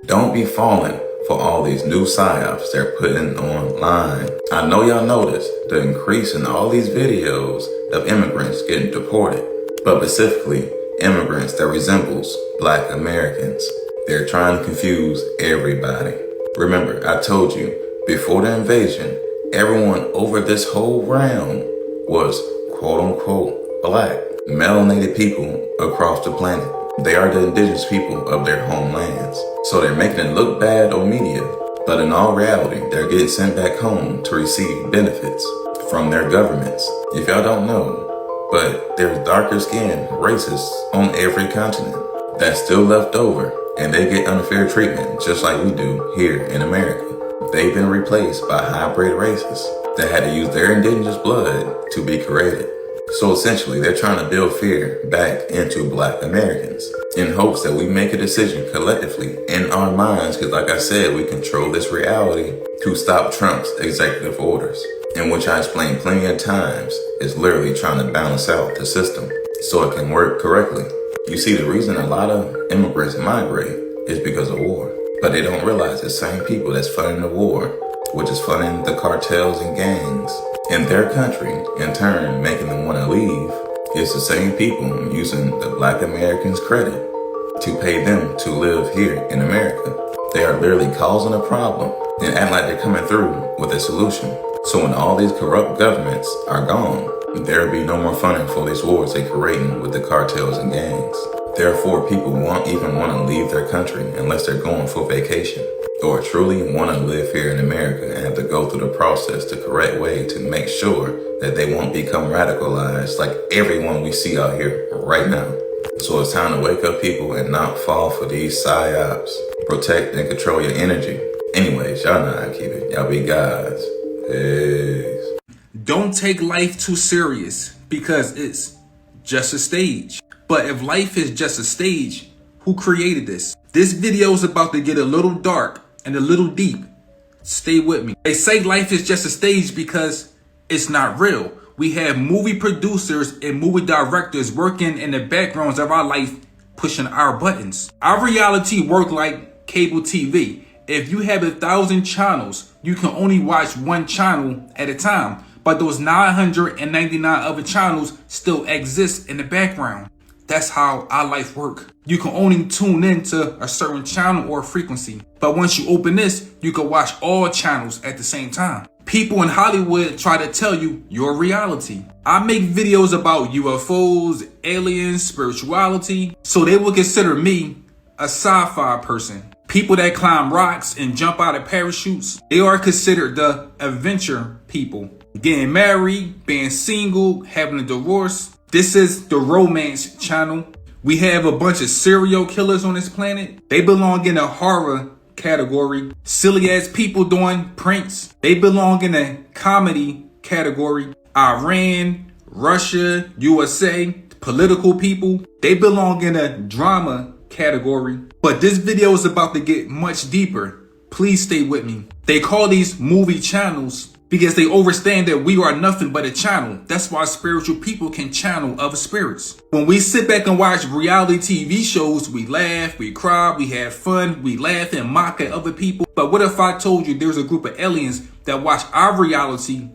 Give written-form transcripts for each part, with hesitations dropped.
Don't be falling for all these new psyops they're putting online. I know y'all noticed the increase in all these videos of immigrants getting deported, but specifically immigrants that resembles Black Americans. They're trying to confuse everybody. Remember, I told you, before the invasion, everyone over this whole realm was quote-unquote Black, melanated people across the planet. They are the indigenous people of their homelands. So they're making it look bad on media, but in all reality, they're getting sent back home to receive benefits from their governments. If y'all don't know, but there's darker skinned racists on every continent that's still left over, and they get unfair treatment just like we do here in America. They've been replaced by hybrid races that had to use their indigenous blood to be created. So essentially, they're trying to build fear back into Black Americans in hopes that we make a decision collectively in our minds, because like I said, we control this reality to stop Trump's executive orders, in which I explained plenty of times is literally trying to balance out the system so it can work correctly. You see, the reason a lot of immigrants migrate is because of war, but they don't realize the same people that's funding the war, which is funding the cartels and gangs in their country, in turn making them want to leave, is the same people using the Black Americans' credit to pay them to live here in America. They are literally causing a problem and act like they're coming through with a solution. So when all these corrupt governments are gone, there will be no more funding for these wars they're creating with the cartels and gangs. Therefore, people won't even want to leave their country unless they're going for vacation, or truly want to live here in America and have to go through the process the correct way to make sure that they won't become radicalized like everyone we see out here right now. So it's time to wake up, people, and not fall for these psyops. Protect and control your energy. Anyways, y'all know how to keep it. Y'all be gods. Peace. Don't take life too serious because it's just a stage. But if life is just a stage, who created this? This video is about to get a little dark and a little deep. Stay with me. They say life is just a stage because it's not real. We have movie producers and movie directors working in the backgrounds of our life, pushing our buttons. Our reality work like cable TV. If you have 1,000 channels, you can only watch one channel at a time. But those 999 other channels still exist in the background. That's how our life work. You can only tune into a certain channel or frequency. But once you open this, you can watch all channels at the same time. People in Hollywood try to tell you your reality. I make videos about UFOs, aliens, spirituality, so they will consider me a sci-fi person. People that climb rocks and jump out of parachutes, they are considered the adventure people. Getting married, being single, having a divorce. This is the romance channel. We have a bunch of serial killers on this planet. They belong in a horror category. Silly ass people doing pranks. They belong in a comedy category. Iran, Russia, USA, political people. They belong in a drama category. But this video is about to get much deeper. Please stay with me. They call these movie channels because they understand that we are nothing but a channel. That's why spiritual people can channel other spirits. When we sit back and watch reality TV shows, we laugh, we cry, we have fun, we laugh and mock at other people. But what if I told you there's a group of aliens that watch our reality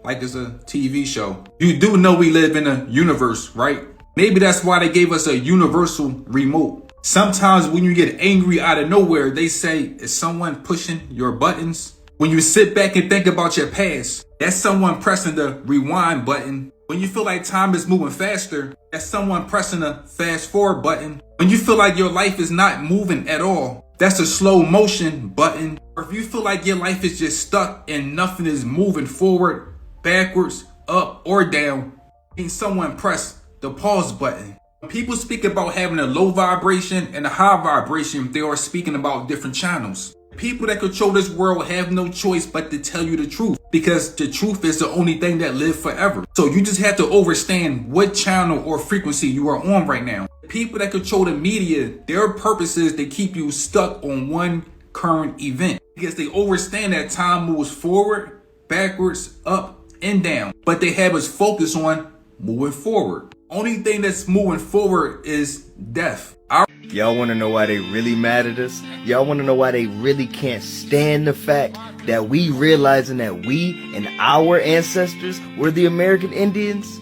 like it's a TV show? You do know we live in a universe, right? Maybe that's why they gave us a universal remote. Sometimes when you get angry out of nowhere, they say, is someone pushing your buttons? When you sit back and think about your past, that's someone pressing the rewind button. When you feel like time is moving faster, that's someone pressing the fast forward button. When you feel like your life is not moving at all, that's a slow motion button. Or if you feel like your life is just stuck and nothing is moving forward, backwards, up, or down, means someone press the pause button. When people speak about having a low vibration and a high vibration, they are speaking about different channels. People that control this world have no choice but to tell you the truth, because the truth is the only thing that lives forever. So you just have to understand what channel or frequency you are on right now. People that control the media, their purpose is to keep you stuck on one current event, because they understand that time moves forward, backwards, up, and down, but they have us focused on moving forward. Only thing that's moving forward is death. Y'all want to know why they really mad at us? Y'all want to know why they really can't stand the fact that we realizing that we and our ancestors were the American Indians?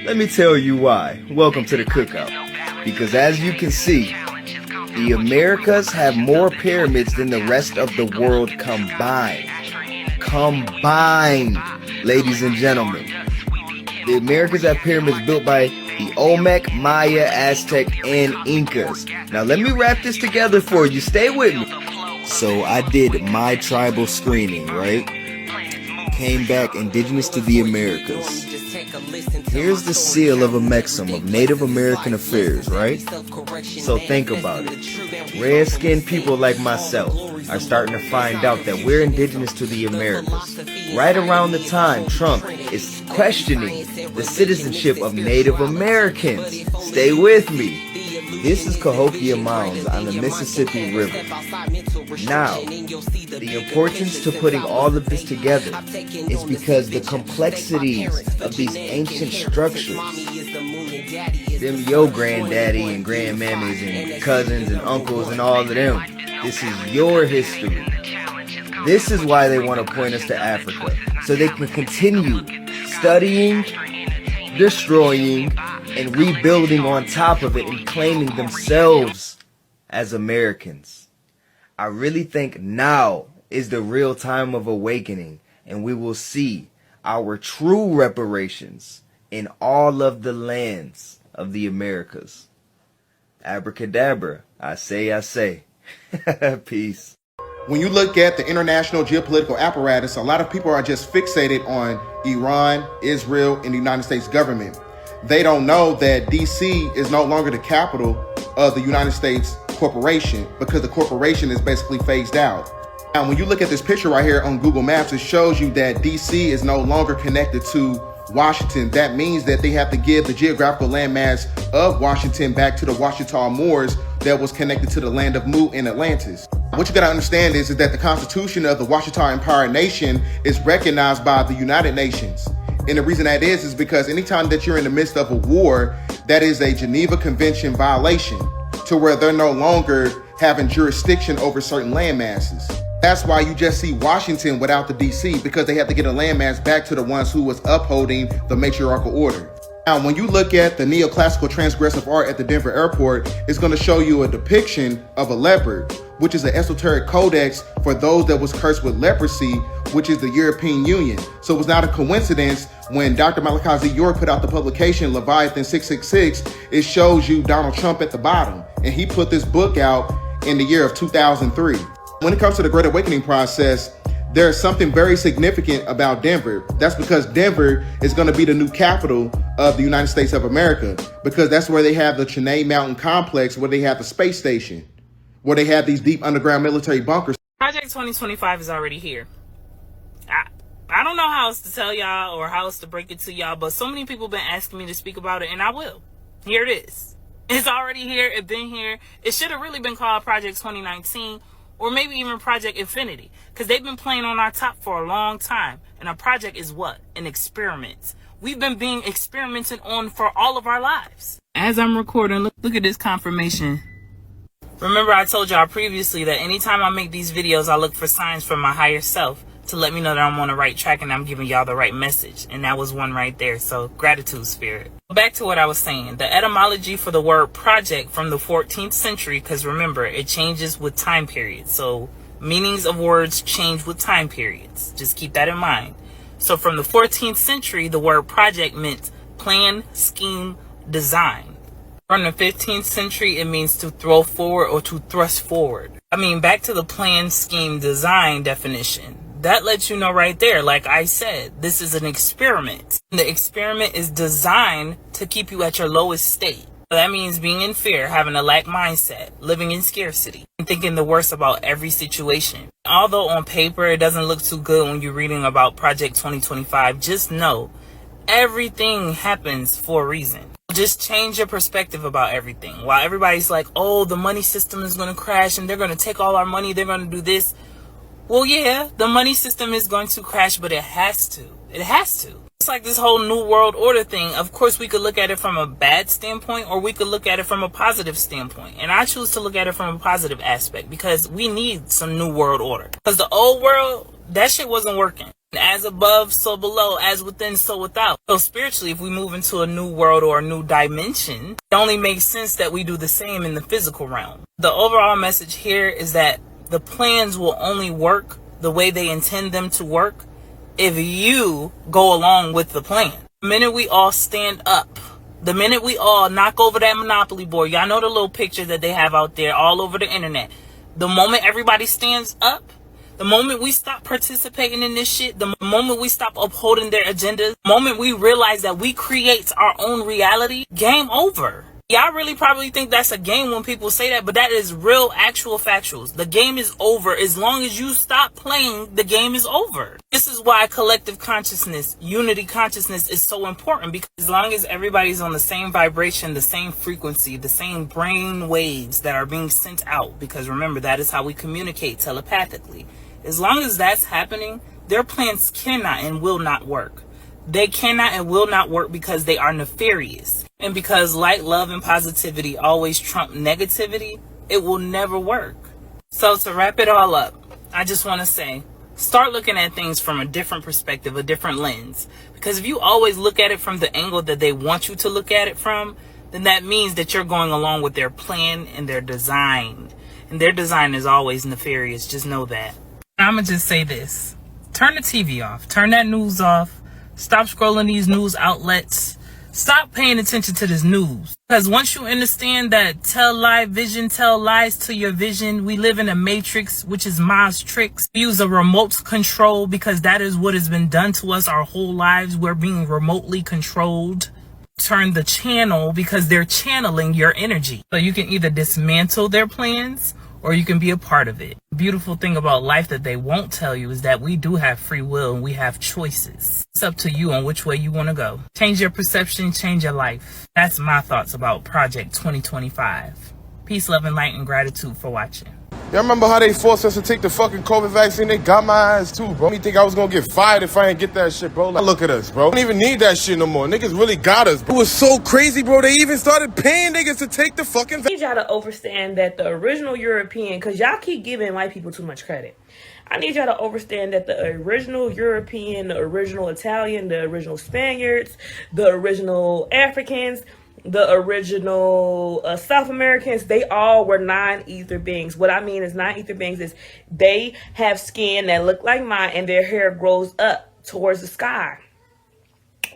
Let me tell you why. Welcome to the cookout. Because as you can see, the Americas have more pyramids than the rest of the world combined. Combined, ladies and gentlemen. The Americas have pyramids built by the Olmec, Maya, Aztec, and Incas. Now let me wrap this together for you. Stay with me. So I did my tribal screening, right? Came back indigenous to the Americas. Here's the seal of a Mexim of Native American affairs, right? So think about it. Red-skinned people like myself are starting to find out that we're indigenous to the Americas. Right around the time Trump is questioning the citizenship of Native Americans. Stay with me. This is Cahokia Mounds on the Mississippi River. Now, the importance to putting all of this together is because the complexities of these ancient structures, them yo granddaddy and grandmammies and cousins and uncles and all of them, this is your history. This is why they want to point us to Africa, so they can continue studying, destroying, and rebuilding on top of it and claiming themselves as Americans. I really think now is the real time of awakening, and we will see our true reparations in all of the lands of the Americas. Abracadabra, I say. Peace. When you look at the international geopolitical apparatus, a lot of people are just fixated on Iran, Israel, and the United States government. They don't know that DC is no longer the capital of the United States corporation, because the corporation is basically phased out. Now, when you look at this picture right here on Google Maps, it shows you that DC is no longer connected to Washington. That means that they have to give the geographical landmass of Washington back to the Ouachita Moors that was connected to the land of Mu in Atlantis. What you got to understand is that the Constitution of the Ouachita Empire Nation is recognized by the United Nations. And the reason that is because anytime that you're in the midst of a war, that is a Geneva Convention violation, to where they're no longer having jurisdiction over certain land masses. That's why you just see Washington without the DC, because they have to get a landmass back to the ones who was upholding the matriarchal order. Now, when you look at the neoclassical transgressive art at the Denver airport, it's going to show you a depiction of a leopard, which is an esoteric codex for those that was cursed with leprosy, which is the European Union. So it was not a coincidence when Dr. Malachi Z. York put out the publication Leviathan 666, it shows you Donald Trump at the bottom. And he put this book out in the year of 2003. When it comes to the Great Awakening process, there's something very significant about Denver. That's because Denver is going to be the new capital of the United States of America, because that's where they have the Chennai Mountain Complex, where they have the space station, where they have these deep underground military bunkers. Project 2025 is already here. I don't know how else to tell y'all or how else to break it to y'all, but so many people been asking me to speak about it, and I will. Here it is. It's already here. It's been here. It should have really been called Project 2019, or maybe even Project Infinity, because they've been playing on our top for a long time. And a project is what? An experiment. We've been being experimented on for all of our lives. As I'm recording, look at this confirmation. Remember, I told y'all previously that anytime I make these videos, I look for signs from my higher self to let me know that I'm on the right track and I'm giving y'all the right message. And that was one right there. So gratitude, spirit. Back to what I was saying. The etymology for the word project from the 14th century, because remember, it changes with time periods. So meanings of words change with time periods. Just keep that in mind. So from the 14th century, the word project meant plan, scheme, design. From the 15th century, it means to throw forward or to thrust forward. Back to the plan, scheme, design definition. That lets you know right there, like I said, this is an experiment. The experiment is designed to keep you at your lowest state. That means being in fear, having a lack mindset, living in scarcity, and thinking the worst about every situation. Although on paper it doesn't look too good when you're reading about Project 2025, just know everything happens for a reason. Just change your perspective about everything. While everybody's like, oh, the money system is going to crash and they're going to take all our money, they're going to do this. Well, yeah, the money system is going to crash, but it has to. It has to. It's like this whole new world order thing. Of course, we could look at it from a bad standpoint, or we could look at it from a positive standpoint. And I choose to look at it from a positive aspect, because we need some new world order. Because the old world, that shit wasn't working. As above, so below, as within, so without. So spiritually, if we move into a new world or a new dimension, it only makes sense that we do the same in the physical realm. The overall message here is that the plans will only work the way they intend them to work if you go along with the plan. The minute we all stand up, the minute we all knock over that Monopoly board, y'all know the little picture that they have out there all over the internet. The moment everybody stands up, the moment we stop participating in this shit, the moment we stop upholding their agendas, the moment we realize that we create our own reality, game over. Y'all really probably think that's a game when people say that, but that is real, actual factuals. The game is over. As long as you stop playing, the game is over. This is why collective consciousness, unity consciousness is so important, because as long as everybody's on the same vibration, the same frequency, the same brain waves that are being sent out, because remember, that is how we communicate telepathically. As long as that's happening, their plans cannot and will not work. They cannot and will not work because they are nefarious. And because light, love, and positivity always trump negativity, it will never work. So to wrap it all up, I just want to say, start looking at things from a different perspective, a different lens. Because if you always look at it from the angle that they want you to look at it from, then that means that you're going along with their plan and their design. And their design is always nefarious. Just know that. I'm going to just say this. Turn the TV off. Turn that news off. Stop scrolling these news outlets. Stop paying attention to this news. Because once you understand that tell lies to your vision, we live in a matrix, which is Ma's tricks. We use a remote control because that is what has been done to us our whole lives. We're being remotely controlled. Turn the channel because they're channeling your energy. So you can either dismantle their plans or you can be a part of it. The beautiful thing about life that they won't tell you is that we do have free will and we have choices. It's up to you on which way you want to go. Change your perception, change your life. That's my thoughts about Project 2025. Peace, love, and light, and gratitude for watching. Y'all remember how they forced us to take the fucking COVID vaccine? They got my ass too, bro. Me think I was gonna get fired if I didn't get that shit, bro. Like, look at us, bro. Don't even need that shit no more. Niggas really got us. It was so crazy, bro. They even started paying niggas to take the fucking I need y'all to understand that the original European, because y'all keep giving white people too much credit. I need y'all to understand that the original European, the original Italian, the original Spaniards, the original Africans, the original South Americans, they all were non-ether beings. What I mean is non-ether beings is they have skin that look like mine and their hair grows up towards the sky.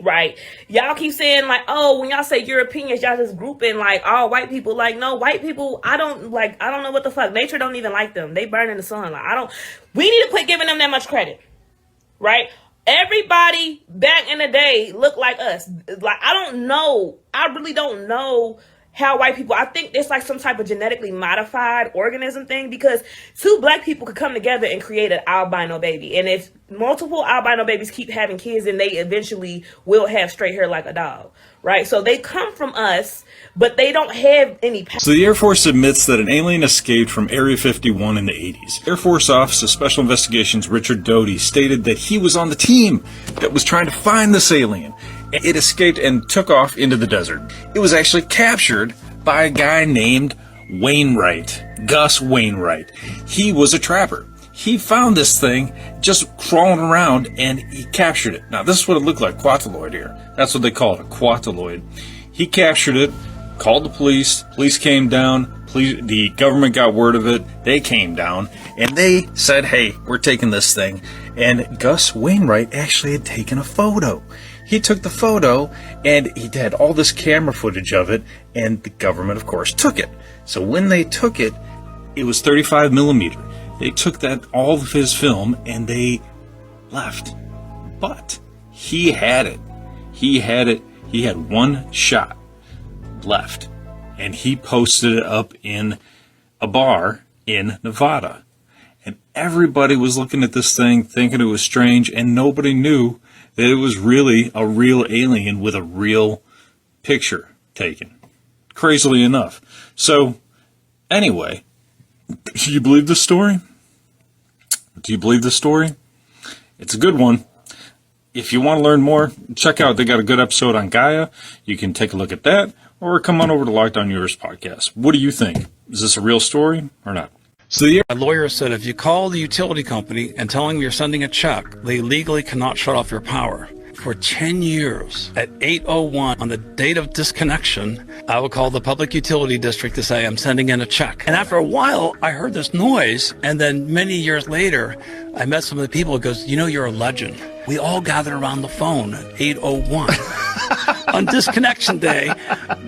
Right? Y'all keep saying like, oh, when y'all say Europeans, y'all just grouping like all white people. Like, no, white people, I don't know what the fuck. Nature don't even like them. They burn in the sun. Like, we need to quit giving them that much credit. Right? Everybody back in the day looked like us. Like, I don't know. I really don't know how white people, I think it's like some type of genetically modified organism thing, because two black people could come together and create an albino baby. And if multiple albino babies keep having kids, then they eventually will have straight hair like a dog. Right? So they come from us, but they don't have any power. So the Air Force admits that an alien escaped from Area 51 in the 80s. Air Force Office of Special Investigations Richard Doty stated that he was on the team that was trying to find this alien. It escaped and took off into the desert. It was actually captured by a guy named Wainwright, Gus Wainwright. He was a trapper. He found this thing just crawling around and he captured it. Now this is what it looked like, quataloid here. That's what they call it, a quataloid. He captured it, called the police. Police came down. The government got word of it. They came down and they said, hey, we're taking this thing. And Gus Wainwright actually had taken a photo. He took the photo and he had all this camera footage of it, and the government, of course, took it. So when they took it, it was 35 millimeter. They took that, all of his film, and they left. But he had it. He had it. He had one shot left. and he posted it up in a bar in Nevada. And everybody was looking at this thing thinking it was strange, and nobody knew that it was really a real alien with a real picture taken. Crazily enough. So, anyway, do you believe this story? Do you believe this story? It's a good one. If you want to learn more, check out, they got a good episode on Gaia. You can take a look at that, or come on over to Locked On Yours podcast. What do you think? Is this a real story or not? So a lawyer said if you call the utility company and tell them you're sending a check, they legally cannot shut off your power. For 10 years, at 8:01 on the date of disconnection, I would call the public utility district to say I'm sending in a check. And after a while, I heard this noise, and then many years later, I met some of the people who goes, you know, you're a legend. We all gathered around the phone at 8:01 on disconnection day,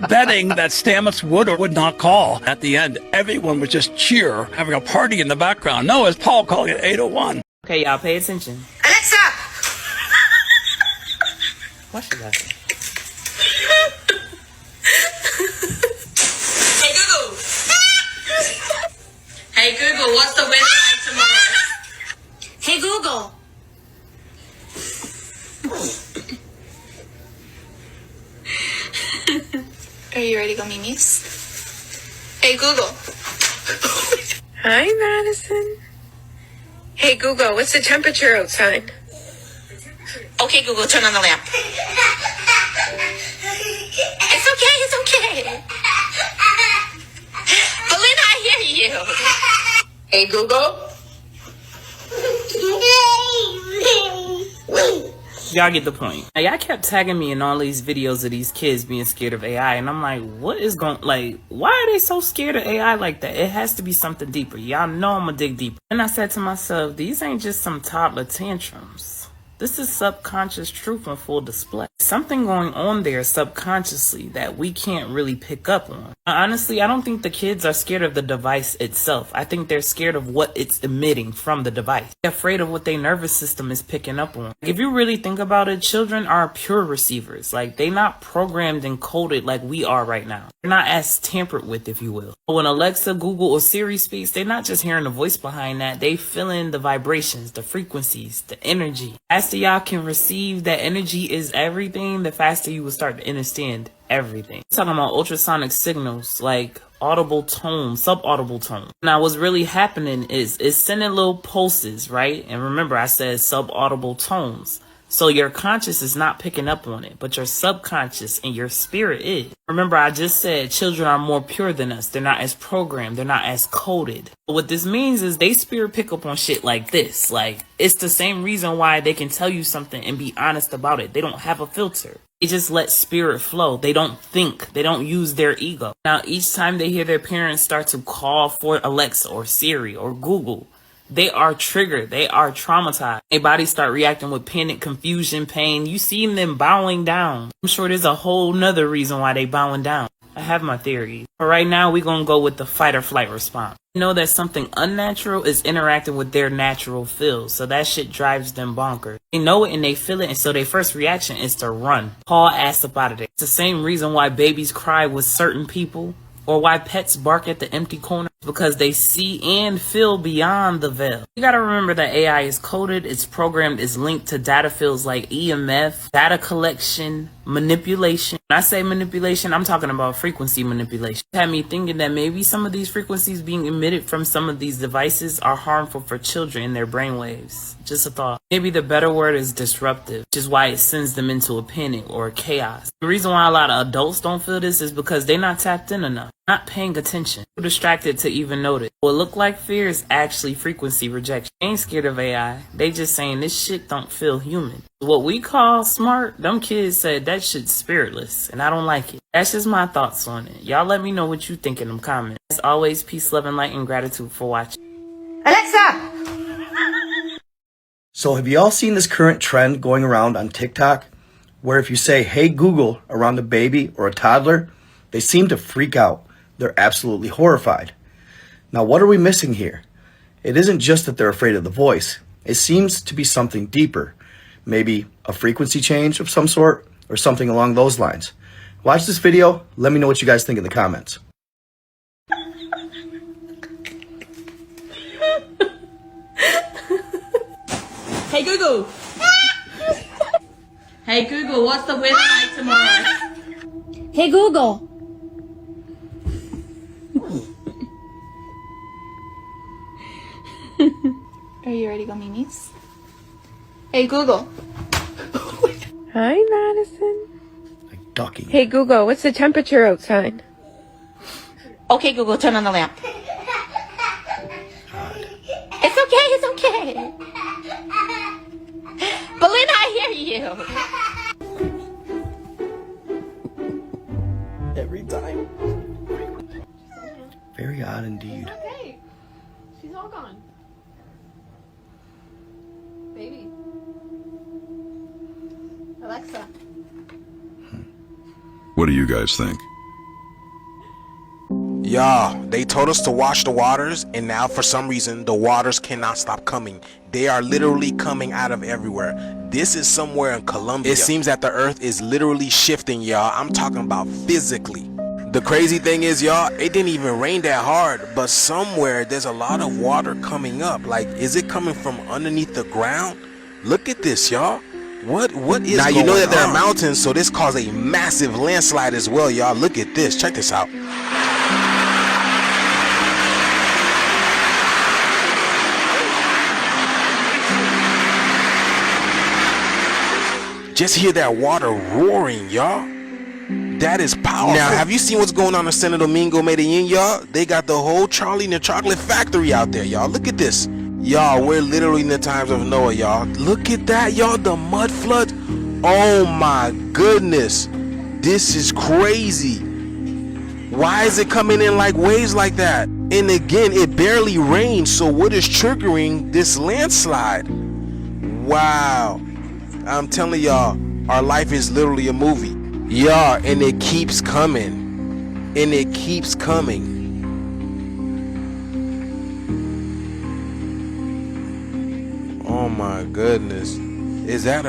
betting that Stamets would or would not call. At the end, everyone would just cheer, having a party in the background. No, it's Paul calling at 8:01. Okay, y'all, pay attention. Alexa! What should I say? Hey Google! Hey Google, what's the weather like tomorrow? Hey Google! Are you ready to go memes? Hey Google. Hi, Madison. Hey, Google, what's the temperature outside? Okay Google, turn on the lamp. It's okay. Belinda, I hear you. Hey Google. Y'all get the point. Now, y'all kept tagging me in all these videos of these kids being scared of AI, and I'm like, what is going, like, why are they so scared of AI like that? It has to be something deeper. Y'all know I'm gonna dig deeper. And I said to myself, these ain't just some toddler tantrums. This is subconscious truth on full display. Something going on there subconsciously that we can't really pick up on. Honestly, I don't think the kids are scared of the device itself. I think they're scared of what it's emitting from the device. They're afraid of what their nervous system is picking up on. If you really think about it, children are pure receivers. Like, they're not programmed and coded like we are right now. They're not as tampered with, if you will. When Alexa, Google, or Siri speaks, they're not just hearing the voice behind that. They feeling the vibrations, the frequencies, the energy. Faster y'all can receive that energy is everything, the faster you will start to understand everything. I'm talking about ultrasonic signals, like audible tone, subaudible tone. Now, what's really happening is it's sending little pulses, right? And remember, I said subaudible tones. So your conscious is not picking up on it, but your subconscious and your spirit is. Remember, I just said children are more pure than us. They're not as programmed. They're not as coded. What this means is they spirit pick up on shit like this. Like, it's the same reason why they can tell you something and be honest about it. They don't have a filter. They just let spirit flow. They don't think. They don't use their ego. Now, each time they hear their parents start to call for Alexa or Siri or Google, they are triggered. They are traumatized. Their bodies start reacting with panic, confusion, pain. You see them bowing down. I'm sure there's a whole nother reason why they bowing down. I have my theory. But right now, we're going to go with the fight or flight response. You know that something unnatural is interacting with their natural feels. So that shit drives them bonkers. They know it and they feel it. And so their first reaction is to run. Haul ass up out of there. It's the same reason why babies cry with certain people, or why pets bark at the empty corner, because they see and feel beyond the veil. You gotta remember that AI is coded, it's programmed, it's linked to data fields like EMF, data collection, manipulation. When I say manipulation, I'm talking about frequency manipulation. It had me thinking that maybe some of these frequencies being emitted from some of these devices are harmful for children in their brainwaves. Just a thought. Maybe the better word is disruptive, which is why it sends them into a panic or a chaos. The reason why a lot of adults don't feel this is because they're not tapped in enough, not paying attention, too distracted to even notice. What look like fear is actually frequency rejection. They ain't scared of AI. They just saying this shit don't feel human. What we call smart, them kids said that shit's spiritless, and I don't like it. That's just my thoughts on it. Y'all let me know what you think in them comments. As always, peace, love, and light, and gratitude for watching. Alexa! So have you all seen this current trend going around on TikTok, where if you say, "Hey Google," around a baby or a toddler, they seem to freak out. They're absolutely horrified. Now, what are we missing here? It isn't just that they're afraid of the voice. It seems to be something deeper, maybe a frequency change of some sort or something along those lines. Watch this video. Let me know what you guys think in the comments. Hey Google. Hey Google, what's the weather like tomorrow? Hey Google. Are you ready to go memes? Hey Google. Hi, Madison. Ducking. Hey, Google, what's the temperature outside? Okay, Google, turn on the lamp. It's okay, it's okay. Belinda, I hear you. Every time. Very odd indeed. Okay. She's all gone. Baby. Alexa. What do you guys think? Y'all, they told us to watch the waters, and now for some reason the waters cannot stop coming. They are literally coming out of everywhere. This is somewhere in Colombia. It seems that the earth is literally shifting, y'all. I'm talking about physically. The crazy thing is, y'all, it didn't even rain that hard, but somewhere there's a lot of water coming up. Like, is it coming from underneath the ground? Look at this, y'all. What is now, you know that there are mountains, so this caused a massive landslide as well, y'all. Look at this. Check this out. Just hear that water roaring, y'all. That is powerful. Now, have you seen what's going on in Santo Domingo, Medellin, y'all? They got the whole Charlie and the Chocolate Factory out there, y'all. Look at this. Y'all, we're literally in the times of Noah, y'all. Look at that, y'all. The mud flood. Oh, my goodness. This is crazy. Why is it coming in like waves like that? And again, it barely rained. So what is triggering this landslide? Wow. I'm telling y'all, our life is literally a movie. Y'all, and it keeps coming. And it keeps coming. Oh my goodness. Is that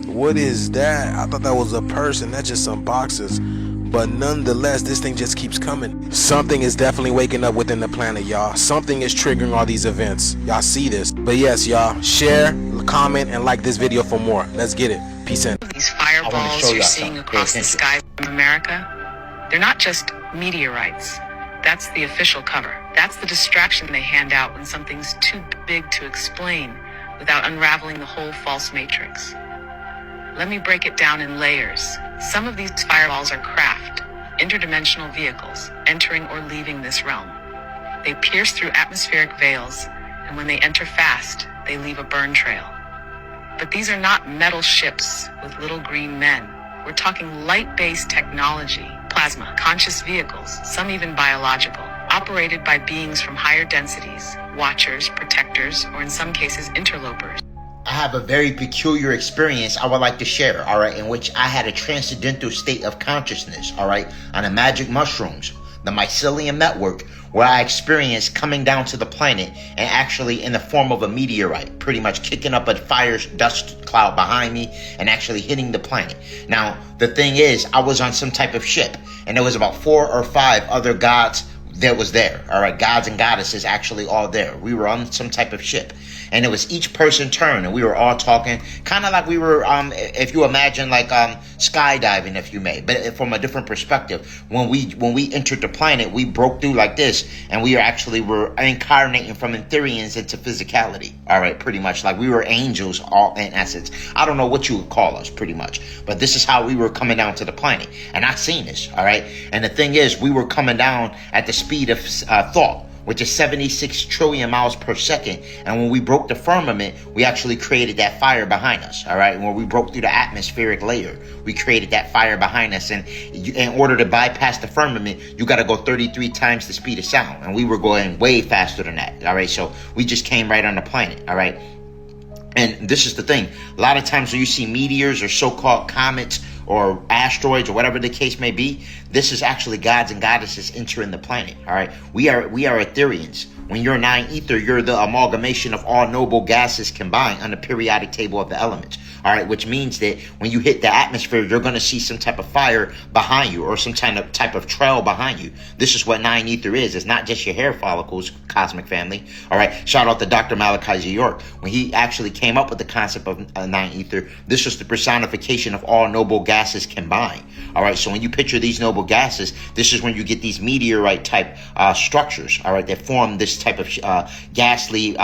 what is that? I thought that was a person. That's just some boxes. But nonetheless, this thing just keeps coming. Something is definitely waking up within the planet, y'all. Something is triggering all these events. Y'all see this. But yes, y'all, share, comment, and like this video for more. Let's get it. Peace in. These fireballs you're seeing across the sky from America, they're not just meteorites. That's the official cover. That's the distraction they hand out when something's too big to explain without unraveling the whole false matrix. Let me break it down in layers. Some of these fireballs are craft, interdimensional vehicles, entering or leaving this realm. They pierce through atmospheric veils, and when they enter fast, they leave a burn trail. But these are not metal ships with little green men. We're talking light-based technology, plasma, conscious vehicles, some even biological, operated by beings from higher densities, watchers, protectors, or in some cases, interlopers. I have a very peculiar experience I would like to share, all right, in which I had a transcendental state of consciousness, all right, on the magic mushrooms, the mycelium network, where I experienced coming down to the planet and actually in the form of a meteorite, pretty much kicking up a fire dust cloud behind me and actually hitting the planet. Now, the thing is, I was on some type of ship, and there was about 4 or 5 other gods that was there, all right, gods and goddesses actually all there. We were on some type of ship, and it was each person turn, and we were all talking kind of like we were if you imagine like skydiving, if you may, but from a different perspective. When we entered the planet, we broke through like this, and we were incarnating from etherians into physicality, all right, pretty much like we were angels all in essence. I don't know what you would call us, pretty much, but this is how we were coming down to the planet, and I seen this, all right. And the thing is, we were coming down at the speed of thought, which is 76 trillion miles per second. And when we broke the firmament, we actually created that fire behind us, all right? And when we broke through the atmospheric layer, we created that fire behind us. And in order to bypass the firmament, you got to go 33 times the speed of sound. And we were going way faster than that, all right? So we just came right on the planet, all right? And this is the thing. A lot of times when you see meteors or so-called comets or asteroids or whatever the case may be. This is actually gods and goddesses entering the planet. All right, we are Ethereans. When you're 9 ether, you're the amalgamation of all noble gases combined on the periodic table of the elements. All right, which means that when you hit the atmosphere, you're going to see some type of fire behind you or some type of trail behind you. This is what 9 ether is. It's not just your hair follicles, cosmic family. All right, shout out to Dr. Malachi Z. York. When he actually came up with the concept of 9 ether, this was the personification of all noble gases combined. All right, so when you picture these noble gases, this is when you get these meteorite type structures, all right, that form this type of ghastly,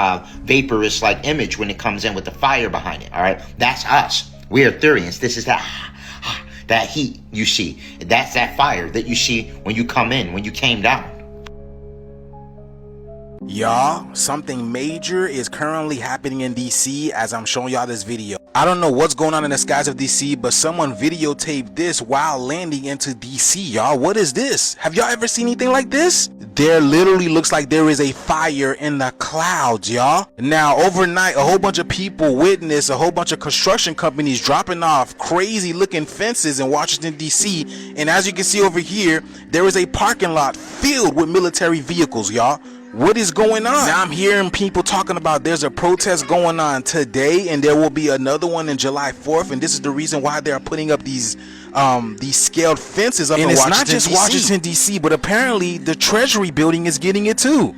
vaporous like image when it comes in with the fire behind it. All right, that's us. We're Ethereans. This is that heat you see. That's that fire that you see when you come in, when you came down. Y'all, something major is currently happening in DC as I'm showing y'all this video. I don't know what's going on in the skies of DC, but someone videotaped this while landing into DC, y'all. What is this? Have y'all ever seen anything like this? There literally looks like there is a fire in the clouds, y'all. Now, overnight, a whole bunch of people witnessed a whole bunch of construction companies dropping off crazy looking fences in Washington, DC. And as you can see over here, there is a parking lot filled with military vehicles, y'all. What is going on? Now I'm hearing people talking about there's a protest going on today and there will be another one in July 4th, and this is the reason why they're putting up these scaled fences up in Washington, DC. And it's not just Washington, DC, but apparently the Treasury building is getting it too.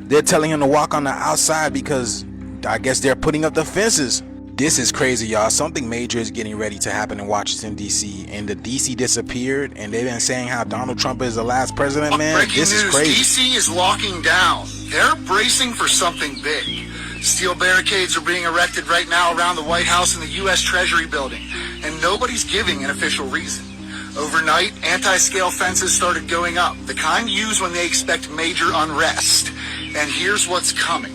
They're telling him to walk on the outside because I guess they're putting up the fences. This is crazy, y'all. Something major is getting ready to happen in Washington, D.C. And the D.C. disappeared, and they've been saying how Donald Trump is the last president, man. Breaking This is news, crazy. D.C. is locking down. They're bracing for something big. Steel barricades are being erected right now around the White House and the U.S. Treasury building, and nobody's giving an official reason. Overnight, anti-scale fences started going up, the kind used when they expect major unrest. And here's what's coming.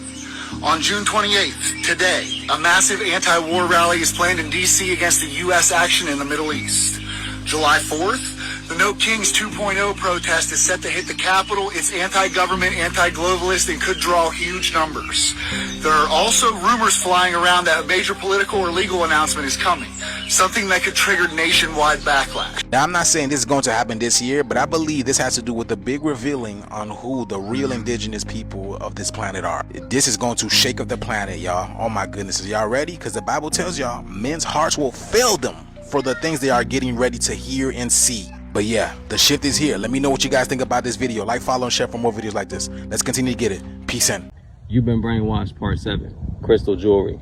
On June 28th, today, a massive anti-war rally is planned in D.C. against the U.S. action in the Middle East. July 4th, the No Kings 2.0 protest is set to hit the Capitol. It's anti-government, anti-globalist, and could draw huge numbers. There are also rumors flying around that a major political or legal announcement is coming, something that could trigger nationwide backlash. Now, I'm not saying this is going to happen this year, but I believe this has to do with the big revealing on who the real indigenous people of this planet are. This is going to shake up the planet, y'all. Oh my goodness, are y'all ready? Because the Bible tells y'all men's hearts will fail them for the things they are getting ready to hear and see. But yeah, the shift is here. Let me know what you guys think about this video. Like, follow, and share for more videos like this. Let's continue to get it. Peace in. You've been brainwashed, part 7. Crystal jewelry.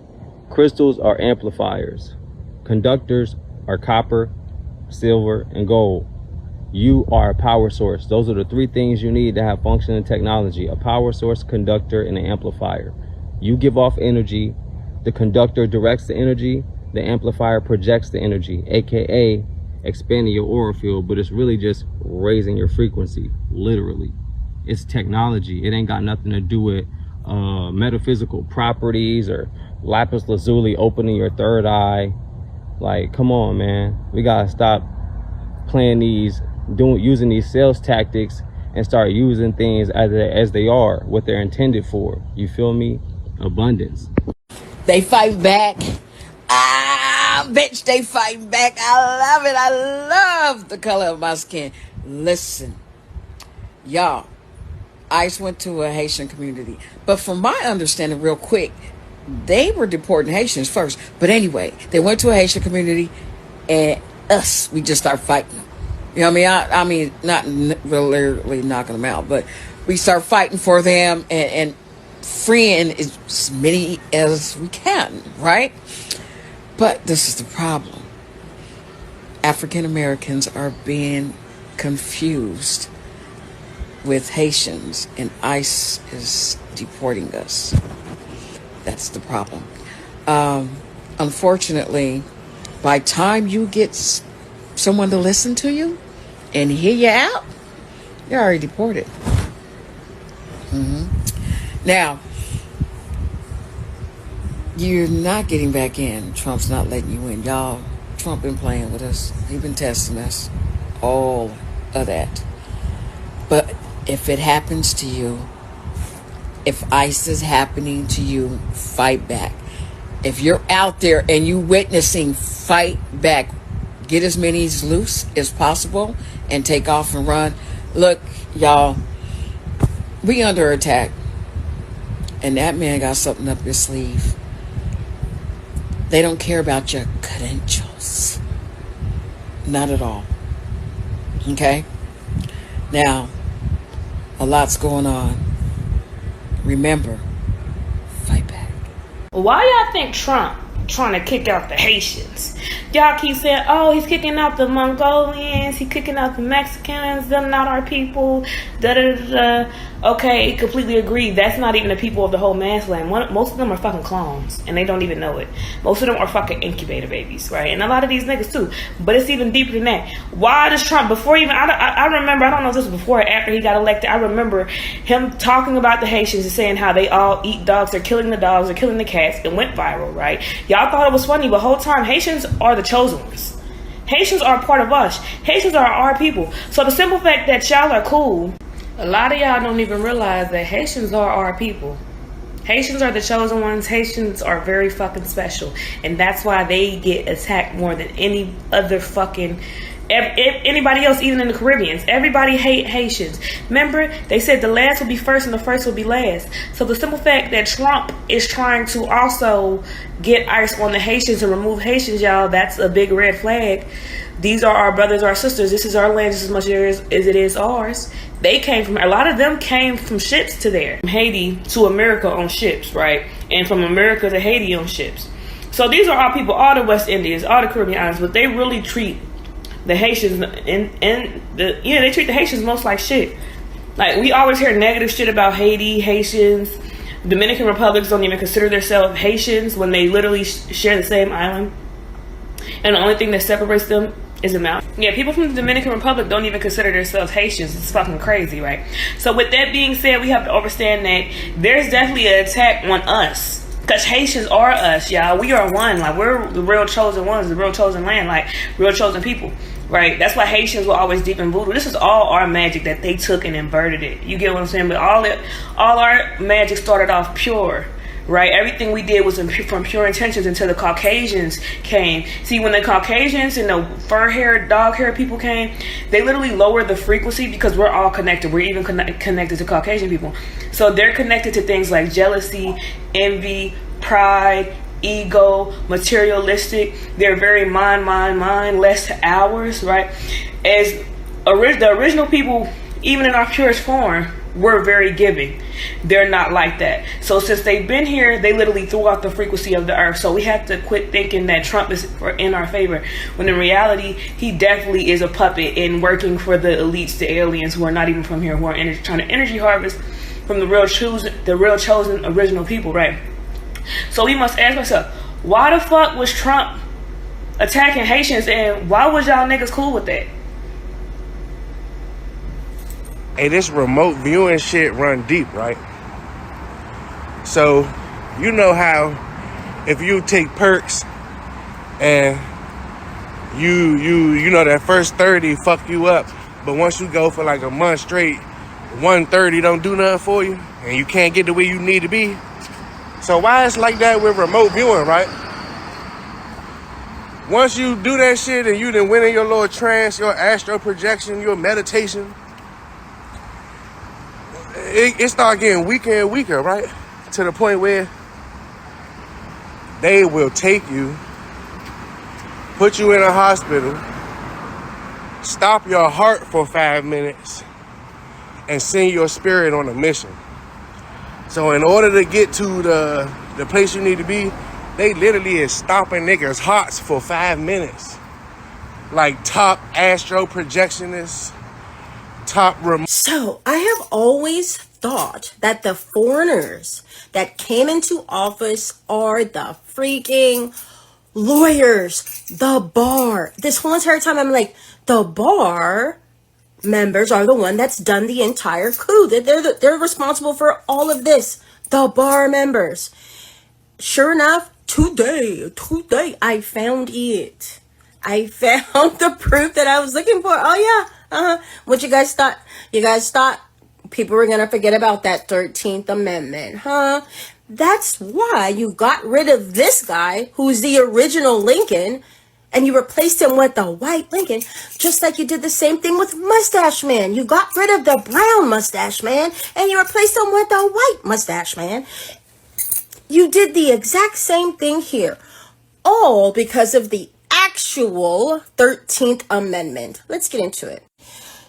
Crystals are amplifiers. Conductors are copper, silver, and gold. You are a power source. Those are the 3 things you need to have functioning technology: a power source, conductor, and an amplifier. You give off energy, the conductor directs the energy, the amplifier projects the energy, aka expanding your aura field, but it's really just raising your frequency, literally. It's technology. It ain't got nothing to do with metaphysical properties or lapis lazuli opening your third eye. Like, come on, man. We gotta stop playing using these sales tactics and start using things as they are, what they're intended for. You feel me? Abundance. They fight back. Bitch, they fighting back. I love it. I love the color of my skin. Listen, y'all, ICE went to a Haitian community, but from my understanding, real quick, they were deporting Haitians first. But anyway, they went to a Haitian community, and we just start fighting. You know what I mean? I mean, not literally knocking them out, but we start fighting for them and freeing as many as we can, right? But this is the problem. African Americans are being confused with Haitians, and ICE is deporting us. That's the problem. Unfortunately, by the time you get someone to listen to you and hear you out, you're already deported. Now, you're not getting back in. Trump's not letting you in. Y'all, Trump been playing with us. He's been testing us. All of that. But if it happens to you, if ICE is happening to you, fight back. If you're out there and you witnessing, fight back. Get as many loose as possible and take off and run. Look, y'all, we under attack. And that man got something up his sleeve. They don't care about your credentials. Not at all. Okay? Now, a lot's going on. Remember, fight back. Why y'all think Trump trying to kick out the Haitians? Y'all keep saying, oh, he's kicking out the Mongolians, he's kicking out the Mexicans, them not our people, da-da-da-da. Okay, completely agree. That's not even the people of the whole man's land. Most of them are fucking clones, and they don't even know it. Most of them are fucking incubator babies, right? And a lot of these niggas too. But it's even deeper than that. Why does Trump, before even, I remember, I don't know if this was before or after he got elected, I remember him talking about the Haitians and saying how they all eat dogs, they're killing the dogs, they're killing the cats. It went viral, right? Y'all thought it was funny, but the whole time, Haitians are the chosen ones. Haitians are a part of us. Haitians are our people. So the simple fact that y'all are cool, a lot of y'all don't even realize that Haitians are our people. Haitians are the chosen ones. Haitians are very fucking special. And that's why they get attacked more than any other fucking... anybody else, even in the Caribbeans. Everybody hate Haitians. Remember, they said the last will be first and the first will be last. So the simple fact that Trump is trying to also get ice on the Haitians and remove Haitians, y'all, that's a big red flag. These are our brothers, our sisters. This is our land just as much as it is ours. They came from, a lot of them came from ships to there. From Haiti to America on ships, right? And from America to Haiti on ships. So these are our people, all the West Indians, all the Caribbean islands, but they really treat the Haitians they treat the Haitians most like shit. Like, we always hear negative shit about Haiti, Haitians. Dominican Republics don't even consider themselves Haitians when they literally share the same island. And the only thing that separates them is the mountain. Yeah, people from the Dominican Republic don't even consider themselves Haitians. It's fucking crazy, right? So with that being said, we have to understand that there's definitely an attack on us. Because Haitians are us, y'all. We are one. Like, we're the real chosen ones, the real chosen land, like, real chosen people, right? That's why Haitians were always deep in voodoo. This is all our magic that they took and inverted it. You get what I'm saying? But all our magic started off pure, right? Everything we did was from pure intentions until the Caucasians came. See, when the Caucasians and the fur-haired, dog-haired people came, they literally lowered the frequency because we're all connected. We're even connected to Caucasian people. So they're connected to things like jealousy, envy, pride, ego, materialistic. They're very mind, less ours, right? As the original people, even in our purest form, we're very giving. They're not like that. So since they've been here, they literally threw out the frequency of the earth. So we have to quit thinking that Trump is in our favor, when in reality, he definitely is a puppet and working for the elites, the aliens who are not even from here, who are trying to energy harvest from the real chosen original people, right? So we must ask ourselves, why the fuck was Trump attacking Haitians, and why was y'all niggas cool with that? Hey, this remote viewing shit run deep, right? So, you know how if you take perks and you know that first 30 fuck you up, but once you go for like a month straight, 130 don't do nothing for you, and you can't get to where you need to be. So why it's like that with remote viewing, right? Once you do that shit and you done went in your little trance, your astral projection, your meditation, it start getting weaker and weaker, right? To the point where they will take you, put you in a hospital, stop your heart for 5 minutes, and send your spirit on a mission. So in order to get to the place you need to be, they literally is stopping niggas' hearts for 5 minutes. Like top astro projectionists, So I have always thought that the foreigners that came into office are the freaking lawyers, the bar. This whole entire time I'm like, the bar members are the one that's done the entire coup. They're responsible for all of this. The bar members. Sure enough, today, I found it. I found the proof that I was looking for. Oh yeah, What you guys thought? You guys thought people were gonna forget about that 13th Amendment, huh? That's why you got rid of this guy, who's the original Lincoln, and you replaced him with the white Lincoln, just like you did the same thing with Mustache Man. You got rid of the brown Mustache Man, and you replaced him with the white Mustache Man. You did the exact same thing here, all because of the actual 13th Amendment. Let's get into it.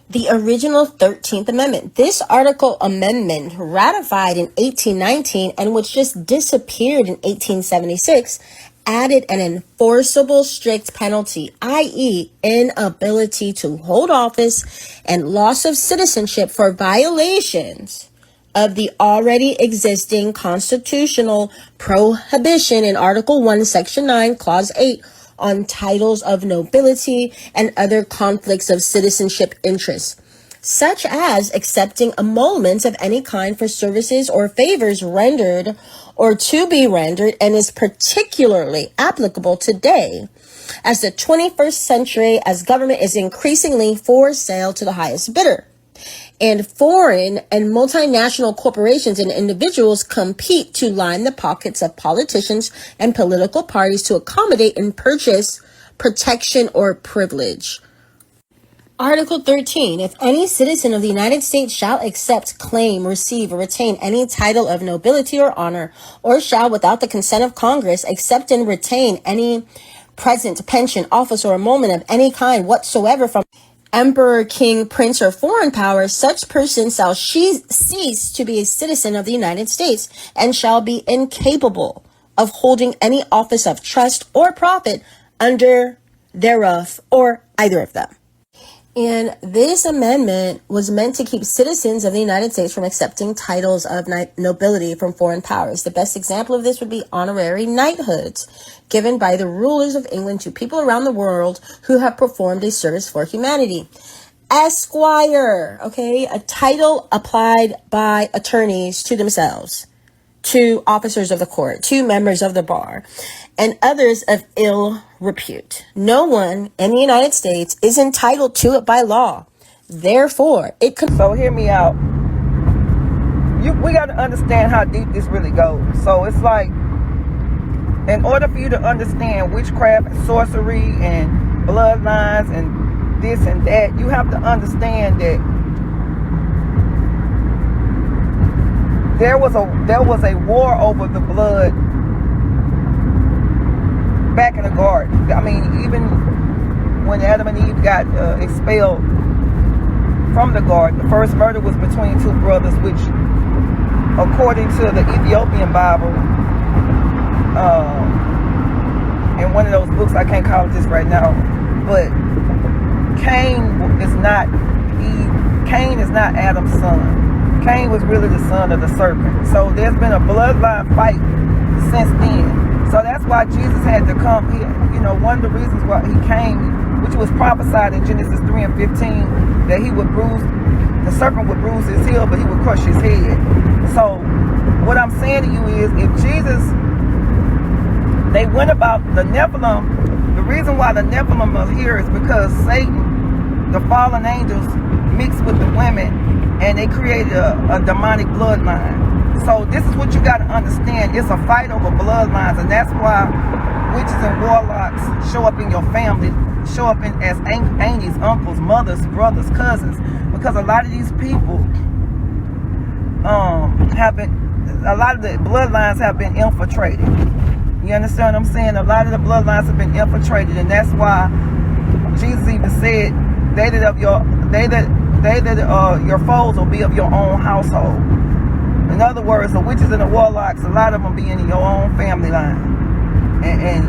The original 13th Amendment. This article amendment, ratified in 1819 and which just disappeared in 1876, added an enforceable strict penalty, i.e. inability to hold office and loss of citizenship for violations of the already existing constitutional prohibition in Article 1, Section 9, Clause 8, on titles of nobility and other conflicts of citizenship interests, such as accepting emoluments of any kind for services or favors rendered or to be rendered, and is particularly applicable today as the 21st century, as government is increasingly for sale to the highest bidder, and foreign and multinational corporations and individuals compete to line the pockets of politicians and political parties to accommodate and purchase protection or privilege. Article 13. If any citizen of the United States shall accept, claim, receive, or retain any title of nobility or honor, or shall, without the consent of Congress, accept and retain any present, pension, office, or emolument of any kind whatsoever from emperor, king, prince, or foreign power, such person shall cease to be a citizen of the United States and shall be incapable of holding any office of trust or profit under thereof or either of them. And this amendment was meant to keep citizens of the United States from accepting titles of nobility from foreign powers. The best example of this would be honorary knighthoods given by the rulers of England to people around the world who have performed a service for humanity. Esquire, okay, a title applied by attorneys to themselves, to officers of the court, to members of the bar, and others of ill repute. No one in the United States is entitled to it by law. Therefore, it could... So hear me out. We got to understand how deep this really goes. So it's like, in order for you to understand witchcraft and sorcery and bloodlines and this and that, you have to understand that there was a war over the blood back in the garden. I mean, even when Adam and Eve got expelled from the garden, the first murder was between two brothers, which, according to the Ethiopian Bible, in one of those books, I can't call it this right now, but Cain is not Adam's son. Cain was really the son of the serpent. So there's been a bloodline fight since then. So that's why Jesus had to come here. You know, one of the reasons why he came, which was prophesied in Genesis 3 and 15, that the serpent would bruise his heel, but he would crush his head. So what I'm saying to you is, if Jesus, they went about the Nephilim, the reason why the Nephilim are here is because Satan, the fallen angels, mixed with the women, and they created a demonic bloodline. So this is what you got to understand. It's a fight over bloodlines, and that's why witches and warlocks show up in your family, show up as aunties, uncles, mothers, brothers, cousins, because a lot of these people a lot of the bloodlines have been infiltrated. You understand what I'm saying? A lot of the bloodlines have been infiltrated, and that's why Jesus even said, your foes will be of your own household. In other words, the witches and the warlocks, a lot of them be in your own family line. And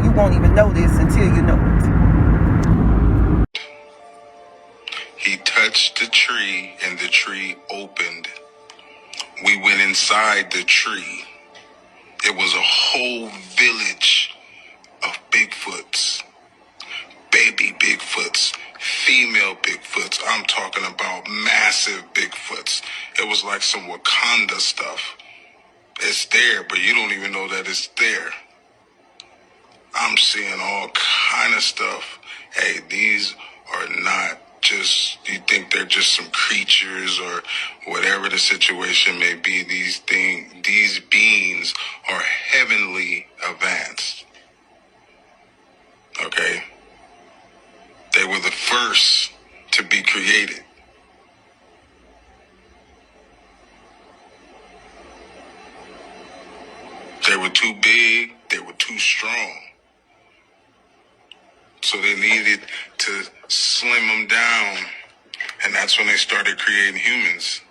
you won't even know this until you know it. He touched the tree and the tree opened. We went inside the tree. It was a whole village of Bigfoots. Baby Bigfoots, female Bigfoots. I'm talking about massive Bigfoots. It was like some Wakanda stuff. It's there, but you don't even know that it's there. I'm seeing all kind of stuff. Hey, these are not just, you think they're just some creatures or whatever the situation may be. These beings beings are heavenly advanced. Okay? They were the first to be created. They were too big, they were too strong. So they needed to slim them down, and that's when they started creating humans.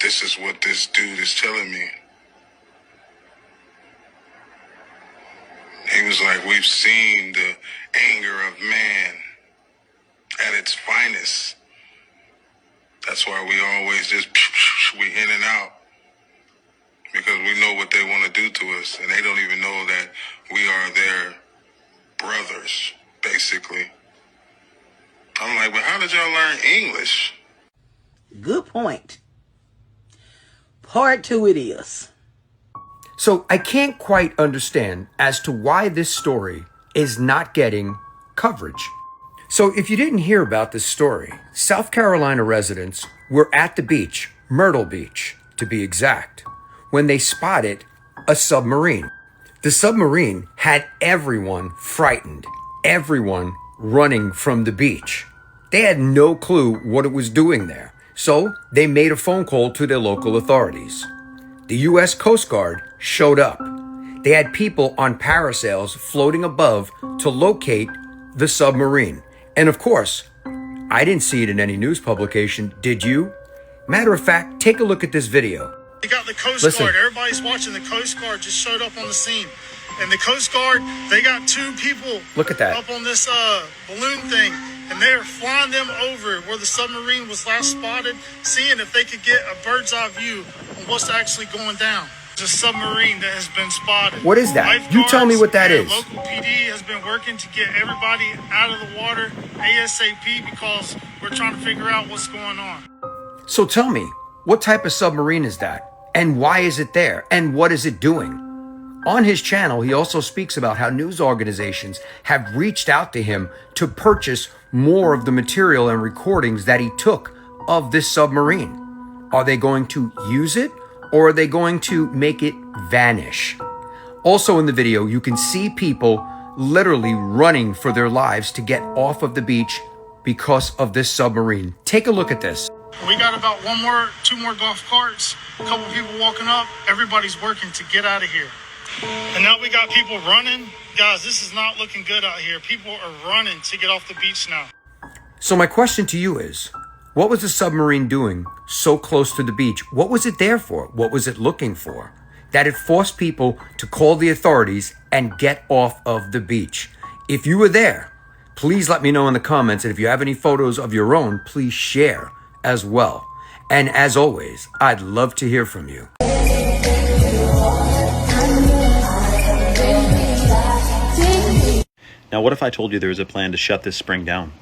This is what this dude is telling me. He was like, we've seen the anger of man at its finest. That's why we always just, we in and out. Because we know what they want to do to us, and they don't even know that we are their brothers, basically. I'm like, but how did y'all learn English? Good point. Part 2 it is. So I can't quite understand as to why this story is not getting coverage. So if you didn't hear about this story, South Carolina residents were at the beach, Myrtle Beach to be exact, when they spotted a submarine. The submarine had everyone frightened, everyone running from the beach. They had no clue what it was doing there, so they made a phone call to their local authorities. The U.S. Coast Guard showed up. They had people on parasails floating above to locate the submarine. And of course, I didn't see it in any news publication, did you? Matter of fact, take a look at this video. They got the Coast Guard. Everybody's watching. The Coast Guard just showed up on the scene. And the Coast Guard, they got 2 people Look at that. up on this balloon thing. And they're flying them over where the submarine was last spotted, seeing if they could get a bird's eye view on what's actually going down. There's a submarine that has been spotted. What is that? You tell me what that is. Local PD has been working to get everybody out of the water ASAP because we're trying to figure out what's going on. So tell me, what type of submarine is that? And why is it there? And what is it doing? On his channel, he also speaks about how news organizations have reached out to him to purchase more of the material and recordings that he took of this submarine. Are they going to use it, or are they going to make it vanish? Also in the video, you can see people literally running for their lives to get off of the beach because of this submarine. Take a look at this. We got about 2 more golf carts, a couple people walking up. Everybody's working to get out of here. And now we got people running. Guys, this is not looking good out here. People are running to get off the beach now. So my question to you is, what was the submarine doing so close to the beach? What was it there for? What was it looking for? That it forced people to call the authorities and get off of the beach. If you were there, please let me know in the comments. And if you have any photos of your own, please share as well. And as always, I'd love to hear from you. Now, what if I told you there was a plan to shut this spring down?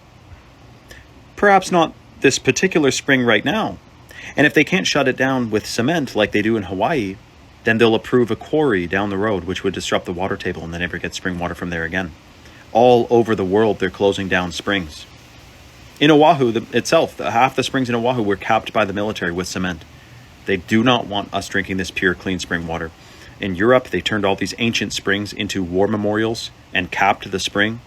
Perhaps not this particular spring right now. And if they can't shut it down with cement like they do in Hawaii, then they'll approve a quarry down the road, which would disrupt the water table and they never get spring water from there again. All over the world, they're closing down springs. In Oahu itself, half the springs in Oahu were capped by the military with cement. They do not want us drinking this pure, clean spring water. In Europe, they turned all these ancient springs into war memorials and capped the spring.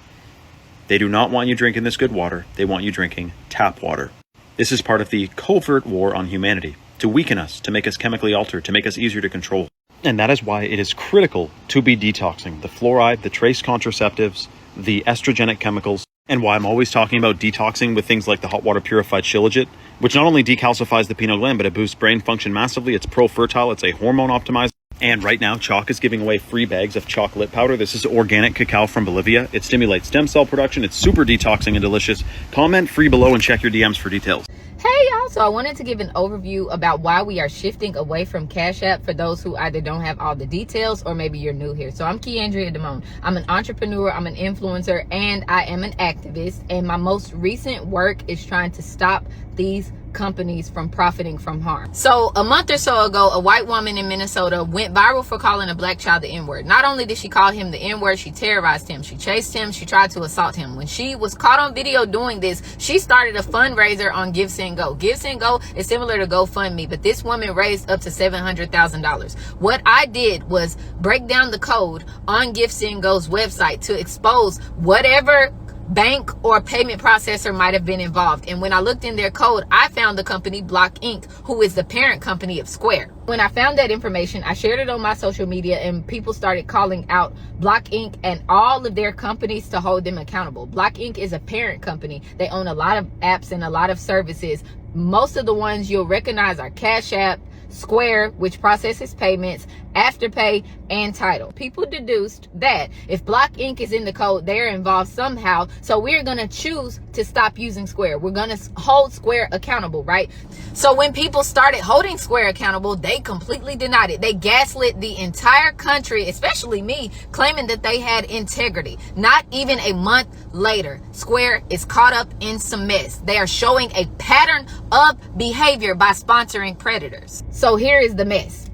They do not want you drinking this good water. They want you drinking tap water. This is part of the covert war on humanity, to weaken us, to make us chemically altered, to make us easier to control. And that is why it is critical to be detoxing the fluoride, the trace contraceptives, the estrogenic chemicals, and why I'm always talking about detoxing with things like the hot water purified shilajit, which not only decalcifies the pineal gland, but it boosts brain function massively. It's pro-fertile. It's a hormone optimizer. And right now, Chalk is giving away free bags of chocolate powder. This is organic cacao from Bolivia. It stimulates stem cell production. It's super detoxing and delicious. Comment free below and check your DMs for details. Hey y'all, so I wanted to give an overview about why we are shifting away from Cash App for those who either don't have all the details or maybe you're new here. So I'm Keandria Damone. I'm an entrepreneur, I'm an influencer, and I am an activist. And my most recent work is trying to stop these companies from profiting from harm. So a month or so ago, a white woman in Minnesota went viral for calling a black child the N-word. Not only did she call him the N-word, she terrorized him, she chased him, she tried to assault him. When she was caught on video doing this, she started a fundraiser on Give Send Go. Give Send Go is similar to GoFundMe, but this woman raised up to $700,000. What I did was break down the code on Give Send Go's website to expose whatever bank or payment processor might have been involved. And when I looked in their code, I found the company Block Inc., who is the parent company of Square. When I found that information, I shared it on my social media, and people started calling out Block Inc. and all of their companies to hold them accountable. Block Inc. is a parent company. They own a lot of apps and a lot of services. Most of the ones you'll recognize are Cash App, Square, which processes payments, Afterpay, and Tidal. People deduced that if Block Inc. is in the code, they're involved somehow. So we're going to choose to stop using Square. We're going to hold Square accountable, right? So when people started holding Square accountable, they completely denied it. They gaslit the entire country, especially me, claiming that they had integrity. Not even a month later, Square is caught up in some mess. They are showing a pattern of behavior by sponsoring predators. So here is the mess.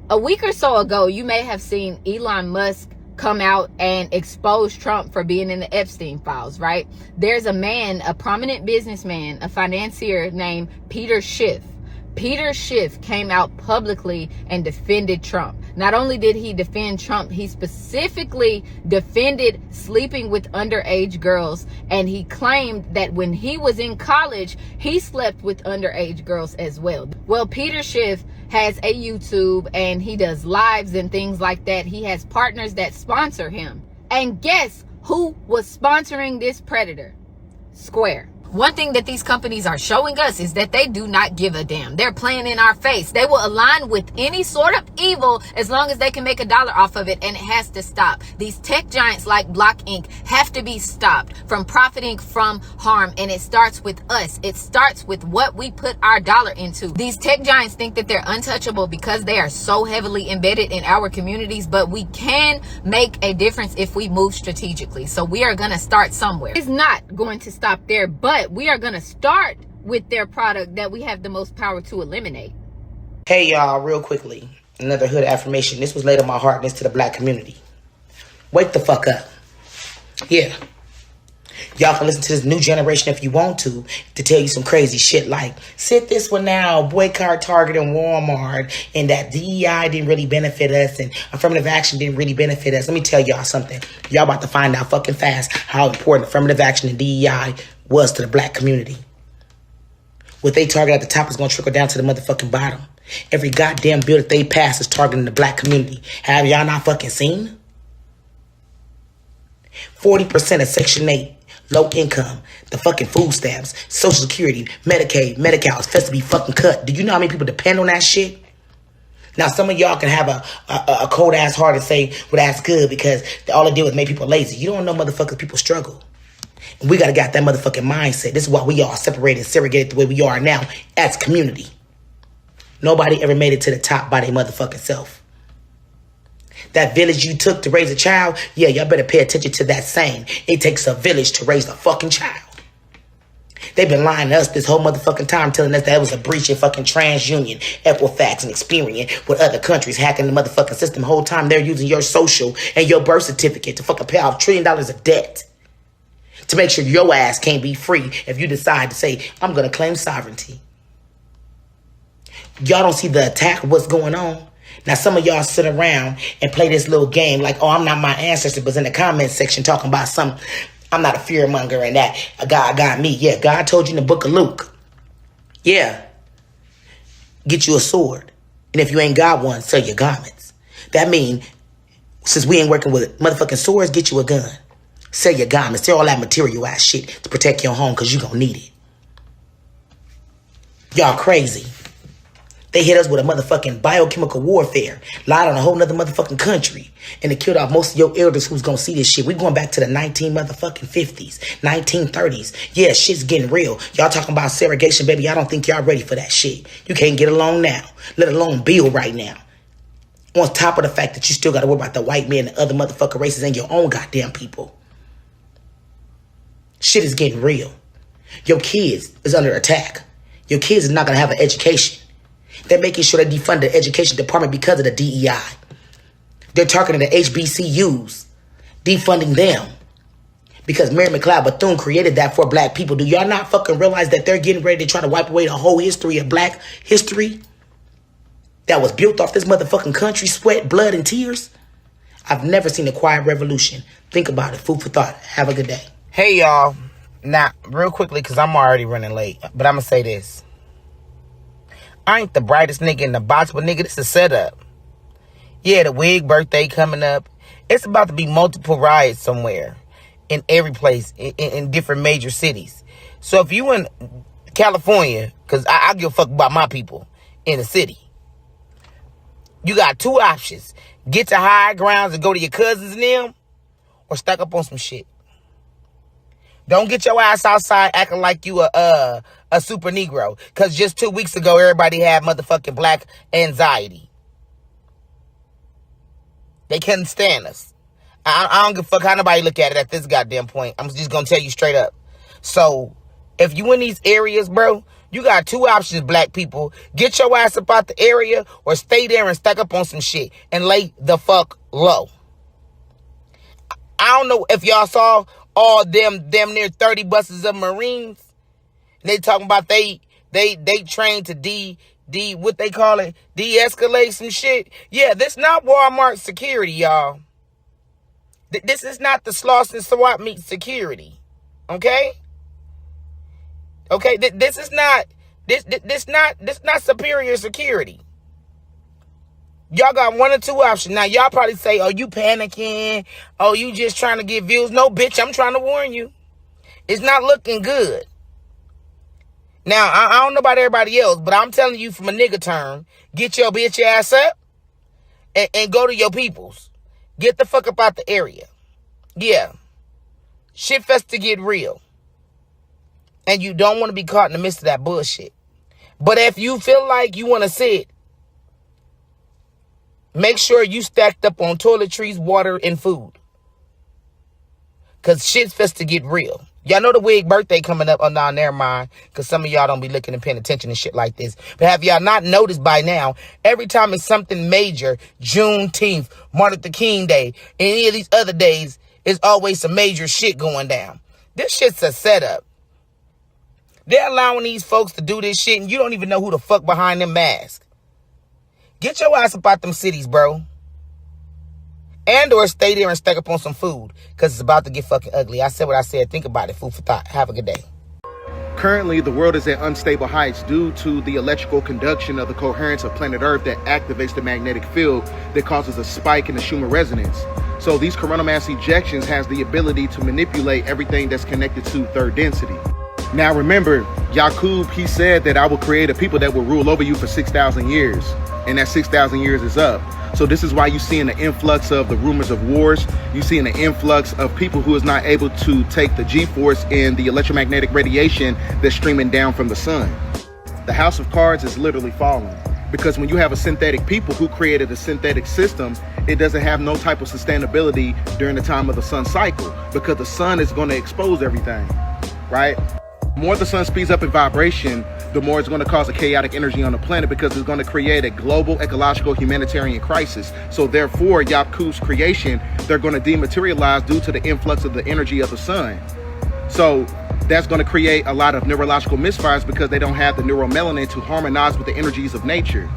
A week or so ago, you may have seen Elon Musk come out and expose Trump for being in the Epstein files, right? There's a man, a prominent businessman, a financier named Peter Schiff. Peter Schiff came out publicly and defended Trump. Not only did he defend Trump, he specifically defended sleeping with underage girls, and he claimed that when he was in college, he slept with underage girls as well. Well, Peter Schiff has a YouTube and he does lives and things like that. He has partners that sponsor him. And guess who was sponsoring this predator? Square. One thing that these companies are showing us is that they do not give a damn. They're playing in our face. They will align with any sort of evil as long as they can make a dollar off of it, and it has to stop. These tech giants like Block Inc. have to be stopped from profiting from harm, and it starts with us. It starts with what we put our dollar into. These tech giants think that they're untouchable because they are so heavily embedded in our communities, but we can make a difference if we move strategically. So we are going to start somewhere. It's not going to stop there, but we are going to start with their product that we have the most power to eliminate. Hey y'all, real quickly, another hood affirmation. This was laid on my heart, and it's to the black community. Wake the fuck up. Yeah. Y'all can listen to this new generation if you want to tell you some crazy shit like, sit this one now, boycott Target and Walmart, and that DEI didn't really benefit us, and affirmative action didn't really benefit us. Let me tell y'all something. Y'all about to find out fucking fast how important affirmative action and DEI was to the black community. What they target at the top is going to trickle down to the motherfucking bottom. Every goddamn bill that they pass is targeting the black community. Have y'all not fucking seen? 40% of Section 8, low income, the fucking food stamps, Social Security, Medicaid, Medi-Cal is supposed to be fucking cut. Do you know how many people depend on that shit? Now, some of y'all can have a cold ass heart and say, well, that's good because all it did was make people lazy. You don't know motherfuckers, people struggle. And we got to get that motherfucking mindset. This is why we all separated and segregated the way we are now as a community. Nobody ever made it to the top by their motherfucking self. That village you took to raise a child, yeah, y'all better pay attention to that saying. It takes a village to raise a fucking child. They've been lying to us this whole motherfucking time, telling us that it was a breach in fucking TransUnion, Equifax, and Experian with other countries hacking the motherfucking system. The whole time they're using your social and your birth certificate to fucking pay off $1 trillion of debt. To make sure your ass can't be free if you decide to say, I'm going to claim sovereignty. Y'all don't see the attack of what's going on? Now, some of y'all sit around and play this little game like, oh, I'm not my ancestor, but in the comment section talking about something. I'm not a fearmonger and that God got me. Yeah, God told you in the book of Luke. Yeah. Get you a sword. And if you ain't got one, sell your garments. That means, since we ain't working with motherfucking swords, get you a gun. Sell your garments. Sell all that material ass shit to protect your home because you gonna need it. Y'all crazy. They hit us with a motherfucking biochemical warfare. Lied on a whole nother motherfucking country. And they killed off most of your elders who's gonna see this shit. We going back to the 1950s, 1930s. Yeah, shit's getting real. Y'all talking about segregation, baby. I don't think y'all ready for that shit. You can't get along now, let alone build right now. On top of the fact that you still gotta worry about the white men and other motherfucking races and your own goddamn people. Shit is getting real. Your kids is under attack. Your kids are not going to have an education. They're making sure they defund the education department because of the DEI. They're targeting the HBCUs, defunding them. Because Mary McLeod Bethune created that for black people. Do y'all not fucking realize that they're getting ready to try to wipe away the whole history of black history that was built off this motherfucking country, sweat, blood, and tears? I've never seen a quiet revolution. Think about it. Food for thought. Have a good day. Hey, y'all. Now, real quickly, because I'm already running late, but I'm going to say this. I ain't the brightest nigga in the box, but nigga, this is a setup. Yeah, the wig birthday coming up. It's about to be multiple riots somewhere. In every place, in different major cities. So if you in California, because I give a fuck about my people in the city, you got two options. Get to high grounds and go to your cousins and them, or stack up on some shit. Don't get your ass outside acting like you a super Negro. Because just 2 weeks ago, everybody had motherfucking black anxiety. They couldn't stand us. I don't give a fuck how nobody look at it at this goddamn point. I'm just going to tell you straight up. So, if you in these areas, bro, you got two options, black people. Get your ass up out the area or stay there and stack up on some shit and lay the fuck low. I don't know if y'all saw all them damn near 30 buses of Marines. And they talking about they trained to what they call it, de-escalate some shit. Yeah, this not Walmart security, y'all. This is not the Slauson swap meet security, okay? Okay, this is not superior security. Y'all got one or two options. Now y'all probably say, "Oh, you panicking? Oh, you just trying to get views?" No, bitch, I'm trying to warn you. It's not looking good. Now I don't know about everybody else, but I'm telling you from a nigga term, get your bitch ass up and go to your peoples. Get the fuck up out the area. Yeah. Shit fest to get real. And you don't want to be caught in the midst of that bullshit. But if you feel like you want to sit, make sure you stacked up on toiletries, water, and food. Because shit's fest to get real. Y'all know the wig birthday coming up. Oh, no, never mind. Because some of y'all don't be looking and paying attention and shit like this. But have y'all not noticed by now, every time it's something major, Juneteenth, Martin Luther King Day, any of these other days, there's always some major shit going down. This shit's a setup. They're allowing these folks to do this shit, and you don't even know who the fuck behind them masks. Get your ass up out them cities, bro. And or stay there and stack up on some food. Because it's about to get fucking ugly. I said what I said. Think about it. Food for thought. Have a good day. Currently, the world is at unstable heights due to the electrical conduction of the coherence of planet Earth that activates the magnetic field that causes a spike in the Schumann resonance. So these coronal mass ejections has the ability to manipulate everything that's connected to third density. Now remember, Yaqub, he said that I will create a people that will rule over you for 6,000 years. And that 6,000 years is up. So this is why you're seeing the influx of the rumors of wars. You're seeing the influx of people who is not able to take the G-force and the electromagnetic radiation that's streaming down from the sun. The house of cards is literally falling. Because when you have a synthetic people who created a synthetic system, it doesn't have no type of sustainability during the time of the sun cycle. Because the sun is going to expose everything, right? The more the sun speeds up in vibration, the more it's going to cause a chaotic energy on the planet because it's going to create a global ecological humanitarian crisis. So therefore, Yaqub's creation, they're going to dematerialize due to the influx of the energy of the sun. So that's going to create a lot of neurological misfires because they don't have the neuromelanin to harmonize with the energies of nature.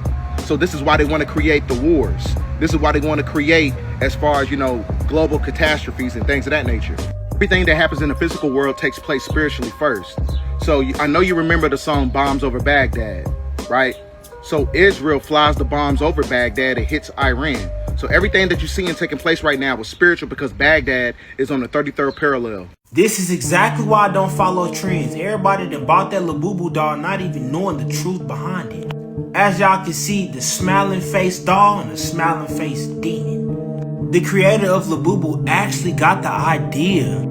So this is why they want to create the wars. This is why they want to create, as far as, you know, global catastrophes and things of that nature. Everything that happens in the physical world takes place spiritually first. So I know you remember the song Bombs Over Baghdad, right? So Israel flies the bombs over Baghdad, it hits Iran. So everything that you're seeing taking place right now is spiritual because Baghdad is on the 33rd parallel. This is exactly why I don't follow trends. Everybody that bought that Labubu doll not even knowing the truth behind it. As y'all can see, the smiling face doll and the smiling face demon. The creator of Labubu actually got the idea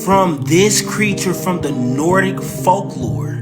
from this creature from the Nordic folklore.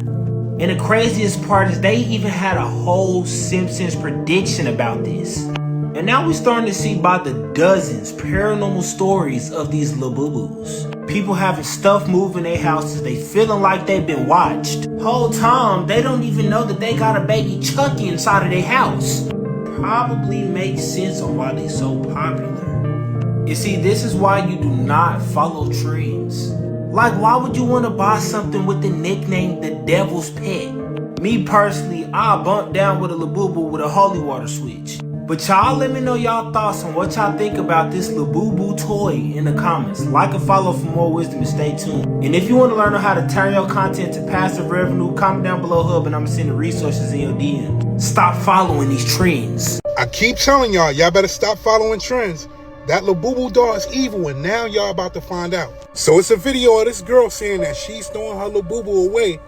And the craziest part is they even had a whole Simpsons prediction about this. And now we're starting to see by the dozens paranormal stories of these Labubus. People having stuff move in their houses, they feeling like they've been watched. Whole time, they don't even know that they got a baby Chucky inside of their house. Probably makes sense on why they so popular. You see, this is why you do not follow trends. Like, why would you want to buy something with the nickname The Devil's Pet? Me personally, I bump down with a Labubu with a holy water switch. But y'all let me know y'all thoughts on what y'all think about this Labubu toy in the comments. Like and follow for more wisdom and stay tuned. And if you want to learn how to turn your content to passive revenue, comment down below hub and I'm going to send the resources in your DM. Stop following these trends. I keep telling y'all better stop following trends. That Labubu doll is evil and now y'all about to find out. So it's a video of this girl saying that she's throwing her Labubu away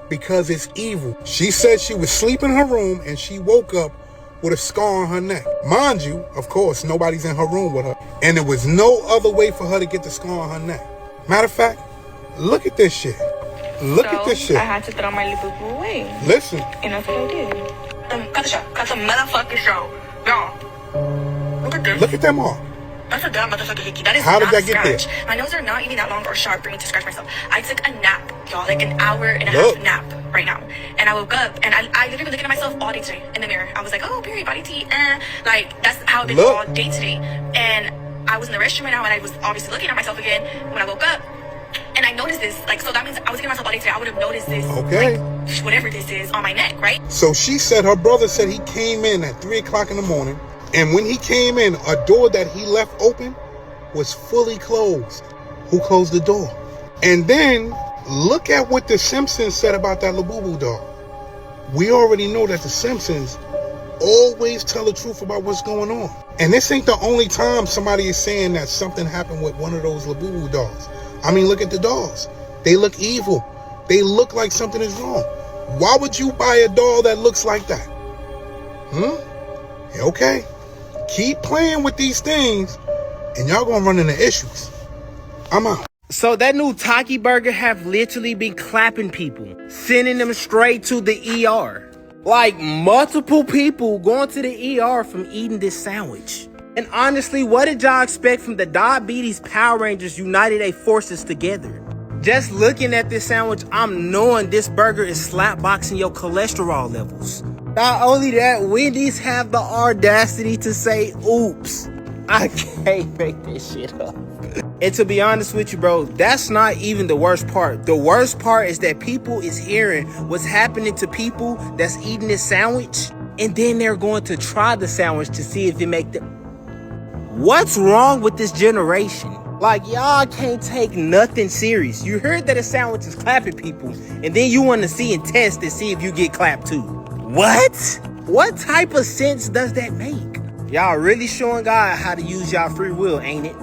because it's evil. She said she was sleeping in her room and she woke up with a scar on her neck. Mind you, of course, nobody's in her room with her. And there was no other way for her to get the scar on her neck. Matter of fact, look at this shit. Look at this shit. I had to throw my Labubu away. Listen. And that's what I did. Cut the show. Cut the motherfucking show. Y'all. Look at this. Look at them all. That's a dumb motherfucking hickey. That is How did not that get scratch. there? My nose are not even that long or sharp for me to scratch myself. I took a nap, y'all, like an hour and a half nap right now. And I woke up and I literally been looking at myself all day today in the mirror. I was like, oh, period, body tea, like that's how I've been all day today. And I was in the restroom right now and I was obviously looking at myself again when I woke up. And I noticed this, like, so that means I was looking at myself all day today. I would have noticed this, okay, like, whatever this is on my neck, right? So she said her brother said he came in at 3 o'clock in the morning. And when he came in, a door that he left open was fully closed. Who closed the door? And then look at what the Simpsons said about that Labubu doll. We already know that the Simpsons always tell the truth about what's going on. And this ain't the only time somebody is saying that something happened with one of those Labubu dolls. I mean, look at the dolls. They look evil. They look like something is wrong. Why would you buy a doll that looks like that? Okay. Keep playing with these things and y'all gonna run into issues. I'm out. So that new Taki burger have literally been clapping people, sending them straight to the ER. Like multiple people going to the ER from eating this sandwich. And honestly, what did y'all expect from the Diabetes Power Rangers united their forces together? Just looking at this sandwich, I'm knowing this burger is slapboxing your cholesterol levels. Not only that, Wendy's have the audacity to say, oops. I can't make this shit up. And to be honest with you, bro, that's not even the worst part. The worst part is that people is hearing what's happening to people that's eating this sandwich, and then they're going to try the sandwich to see if it make them. What's wrong with this generation? Like, y'all can't take nothing serious. You heard that a sandwich is clapping people, and then you want to see and test and see if you get clapped too. What? What type of sense does that make? Y'all really showing God how to use y'all free will, ain't it?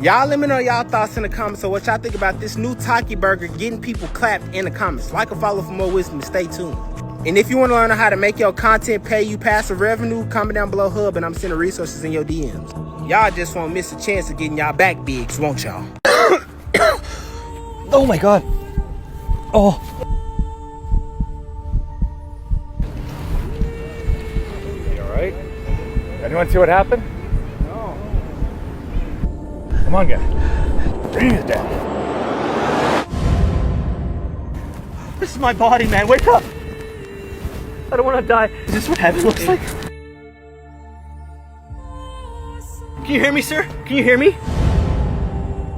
Y'all let me know y'all thoughts in the comments on what y'all think about this new Taki burger getting people clapped in the comments. Like and follow for more wisdom and stay tuned. And if you want to learn how to make your content pay you passive revenue, comment down below hub and I'm sending resources in your DMs. Y'all just won't miss a chance of getting y'all back bigs, won't y'all? Oh my god. Oh. You alright? Anyone see what happened? No. Come on, guy. Bring it down. This is my body, man. Wake up. I don't want to die. Is this what heaven looks like? Can you hear me, sir? Can you hear me?